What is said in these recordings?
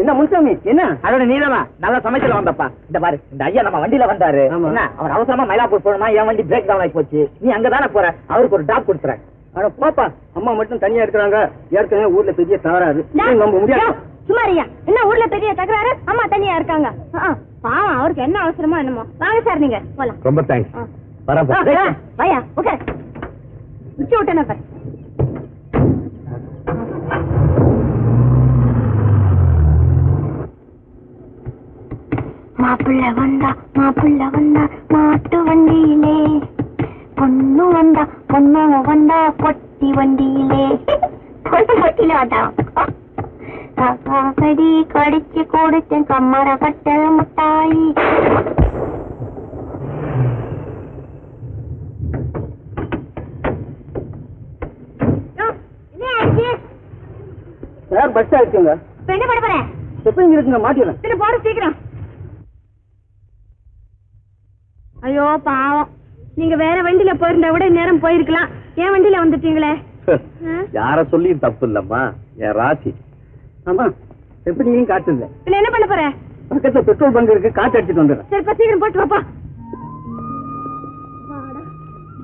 என்ன முன்சாமி என்ன அதோட நீதானா நல்லா சமைச்சல வந்தப்பா. இந்த பாரு இந்த ஐயா நம்ம வண்டியில வந்தாரு. என்ன அவர் அவசரமா மயிலாப்பூர் போகணுமா, என் வண்டி பிரேக் டவுன் ஆகி போச்சு. நீ அங்கதானே போற, அவருக்கு ஒரு டாப் கொடுத்துறேன். ஆனா பாப்பா அம்மா மட்டும் தனியா இருக்கிறாங்க. ஏற்கனவே ஊர்ல பெரிய தகராறு. நம்ப முடியாது. சுமாரியா என்ன ஊர்ல பெரிய தகராறு, அம்மா தனியா இருக்காங்க. பாவம் அவருக்கு என்ன அவசரமா என்னமோ. வாங்க சார் நீங்க போலாம். ரொம்ப தேங்க்ஸ். வரேன். வாயா ஓகே. உச்சி விட்டேன் பாரு. மாப்பிள்ள வந்தா மாட்டு வண்டியிலே, பொண்ணு வந்தா பொட்டி வண்டியிலே. பொண்ணு வண்டியில வந்தா கடி கடிச்சு கொடுத்தேன் கம்மர கட்ட முட்டாயி. சார் பஸ் ஆயிடுச்சுங்க. என்ன பண்ண போறேன்? எப்ப இருக்குங்க மாட்டிடுறேன். போட சீக்கிரம். ஐயோ பாவம், நீங்க வேற வண்டியில போயிருந்தா கூட நேரம் போயிருக்கலாம். ஏன் வண்டியில வந்துட்டீங்களே? யார சொல்லி தப்பு இல்லம்மா, என் ராசி. ஆமா எப்படியும் காட்டுங்க. இல்ல என்ன பண்ண போற? பக்கத்துல பெட்ரோல் பங்க் இருக்கு, காட்டு அடிச்சுட்டு வந்துடுறேன். சரி சீக்கிரம் போட்டு வாப்பா.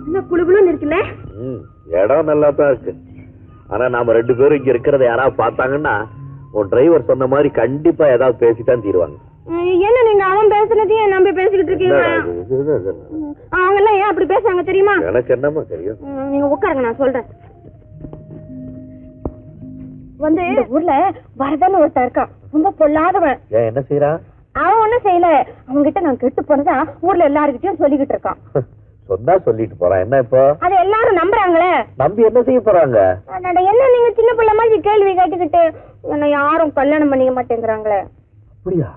என்ன குளுகுளுன்னு இருக்குல்ல? இடம் நல்லா தான் இருக்கு. ஆனா நாம 2 பேரும் இங்க இருக்கிறத யாராவது பார்த்தாங்கன்னா உன் டிரைவர் சொன்ன மாதிரி கண்டிப்பா ஏதாவது பேசித்தான் தீருவாங்க. என்ன நீங்க அவன் பேசுனதையும் நம்பி பேசிக்கிட்டு இருக்கீங்க? அவங்க எல்லாம் ஏன் அப்படி பேசுறாங்க தெரியுமா? எனக்கு என்னமா தெரியும். நீங்க உட்காருங்க, நான் சொல்றேன். வந்து இந்த ஊர்ல வரதன்னு ஒருத்தன் இருக்கான், ரொம்ப பொல்லாதவன். என்ன செய்யறா? அவன் ஒண்ணும் செய்யல, அவங்கிட்ட நான் கெட்டு போனதா ஊர்ல எல்லாருக்கிட்டையும் சொல்லிக்கிட்டு இருக்கான். சொன்னா சொல்லிட்டு போறான். என்ன இப்போ? அது எல்லாரும் நம்புறாங்களே. நம்பி என்ன செய்ய போறாங்க? என்ன நீங்க சின்ன பிள்ளை மாதிரி கேள்வி கேட்டுக்கிட்டு என்ன யாரும் கல்யாணம் பண்ணிக்க மாட்டேங்கிறாங்களே. அப்படியா?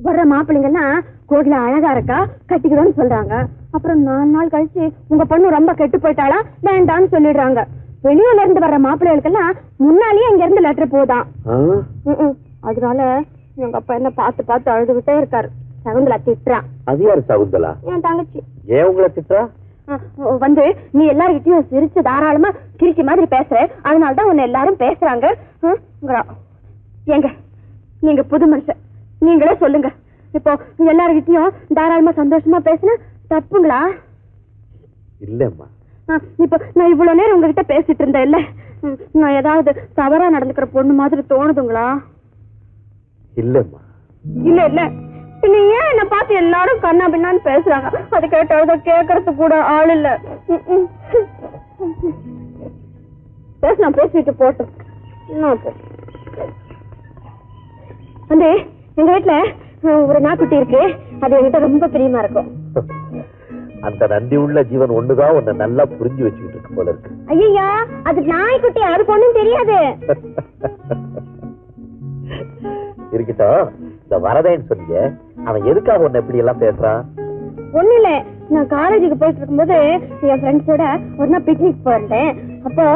வர்ற மாப்பிள்ளைங்கெல்லாம் கோகில அழகா இருக்கா, கட்டிக்கணும்னு சொல்றாங்க. அப்புறம் 4 நாள் கழிச்சு உங்க பொண்ணு ரொம்ப கெட்டு போயிட்டாளா, வேண்டான்னு சொல்லிடுறாங்க. வெளியூர்ல இருந்து வர்ற மாப்பிள்ளைகளுக்கெல்லாம் முன்னாலேயே இங்க இருந்து லெட்டர் போதான். அதனால எங்க அப்பா என்ன பார்த்து அழுதுகிட்டே இருக்காரு. சகுந்தலா திட்டுறா. அது யாரு சகுந்தலா? என் தங்கச்சி. ஏன் உங்களை திட்டுறா? வந்து நீ எல்லார்கிட்டயும் சிரிச்சு தாராளமா சிரிச்ச மாதிரி பேசுற, அதனாலதான் உன்னை எல்லாரும் பேசுறாங்க. ஏங்க நீங்க புது மனுஷன், நீங்களே சொல்லுங்க. இப்போ எல்லார்கிட்டயும் தாராளமா சந்தோஷமா பேசுன தப்புங்களா? இல்லம்மா. இப்போ நான் இவ்வளவு நேரம் உங்ககிட்ட பேசிட்டு இருந்தேன் இல்ல, நான் ஏதாவது தவறா நடந்துக்கிற பொண்ணு மாதிரி தோணுதுங்களா? இல்லம்மா. இல்ல இல்ல நீ ஏன் என்ன பார்த்து எல்லாரும் கண்ணா பின்னான்னு பேசுறாங்க? அது கேட்டாவது கேட்கறது கூட ஆள் இல்ல. நான் பேசிட்டு போட்டோம். வந்து எங்க வீட்டுல ஒரு நாய்க்குட்டி இருக்கு, அது என்கிட்ட ரொம்ப பிரியமா இருக்கும். அந்த நன்றி உள்ள ஜீவன் ஒண்ணுதான் உன்னை நல்லா புரிஞ்சு வச்சுக்கிட்டு இருக்கு போல இருக்கு. ஐயா அது நாய்க்குட்டி, அதுக்கு ஒண்ணும் தெரியாது. இருக்கட்டும், இந்த வரதேன்னு சொன்னீங்க, அவன் எதுக்காக உன்னை எப்படி எல்லாம் பேசுறான்? ஒண்ணு இல்ல, நான் காலேஜுக்கு போயிட்டு இருக்கும்போது என் ஃப்ரெண்ட்ஸோட ஒரு நாள் பிக்னிக் போயிருந்தேன். அப்போ